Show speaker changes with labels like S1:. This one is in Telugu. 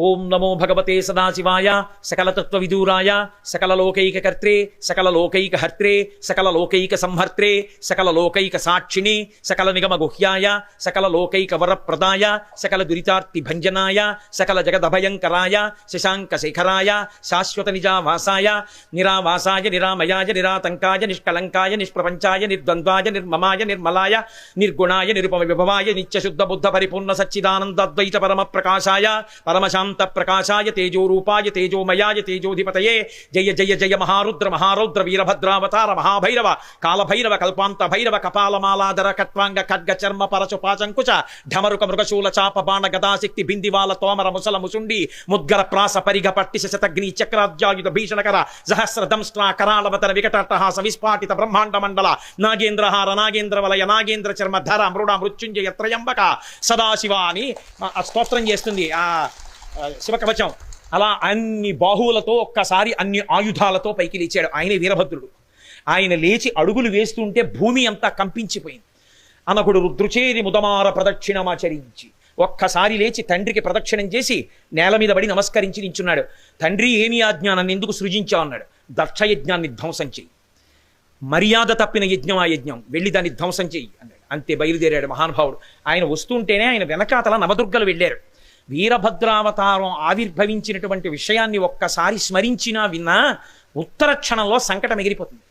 S1: ఓం నమో భగవతే సదాశివాయ సకలతత్వవిదూరాయ సకలలోకైకకర్త్రే సకలలోకైకహర్త్రే సకలలోకైక సంహర్త్రే సకలలోకైక సాక్షిణే సకల నిగమ గుహ్యాయ సకలలోకైకవరప్రదాయ సకల దురితార్తి భంజనాయ సకల జగదభయంకరాయ శశాంకశేఖరాయ శాశ్వత నిజావాసాయ నిరావాసాయ నిరామయాయ నిరాతంకాయ నిష్కలంకాయ నిష్ప్రపంచాయ నిర్ద్వంద్వాయ నిర్మమాయ నిర్మలాయ నిర్గుణాయ నిరుపమ విభవాయ నిత్యశుద్ధ బుద్ధ పరిపూర్ణ సచ్చిదానందద్వైత పరమ ప్రకాశాయ పరమశాంత ప్రకాశాయ తేజోరూపాయ తేజోమయాయ తేజోధిపతయే జయ జయ జయ మహారుద్ర మహారౌద్ర వీరభద్రావతార మహాభైరవ కాలభైరవ కల్పాంత భైరవ కపాలమాలాధర కట్వాంగ ఖడ్గ చర్మ పరశుపాచంకుశ ఢమరుక మృగశూల చాప బాణ గదాశక్తి బిందివాల తోమర ముసల ముసుండి ముద్గర ప్రాస పరిగ పట్టిశ శతగ్ని చక్రాధ్యాయుధ భీషణకర సహస్ర దంష్ట్రా కరాళవతర వికటట్టహాస విస్ఫాటిత బ్రహ్మాండ మండల నాగేంద్రహార నాగేంద్ర వలయ నాగేంద్ర చర్మ ధర మృడ మృత్యుంజయ త్రయంబక సదాశివ అని స్తోత్రం చేస్తుంది ఆ శివకవచం. అలా అన్ని బాహువులతో ఒక్కసారి అన్ని ఆయుధాలతో పైకి లేచాడు. ఆయన వీరభద్రుడు. ఆయన లేచి అడుగులు వేస్తుంటే భూమి అంతా కంపించిపోయింది. అనకుడు రుద్రుచేరి ముదమార ప్రదక్షిణమాచరించి ఒక్కసారి లేచి తండ్రికి ప్రదక్షిణం చేసి నేల మీద పడి నమస్కరించి నించున్నాడు. తండ్రి ఏమి ఆజ్ఞానాన్ని ఎందుకు సృజించావు అన్నాడు. దక్షయజ్ఞాన్ని ధ్వంసం చెయ్యి, మర్యాద తప్పిన యజ్ఞం ఆ యజ్ఞం, వెళ్ళి దాన్ని ధ్వంసం చెయ్యి అన్నాడు. అంతే బయలుదేరాడు మహానుభావుడు. ఆయన వస్తుంటేనే ఆయన వెనకాతల నవదుర్గలు వెళ్ళారు. వీరభద్రావతారం ఆవిర్భవించినటువంటి విషయాన్ని ఒక్కసారి స్మరించినా విన్నా ఉత్తర క్షణంలో సంకటం ఎగిరిపోతుంది.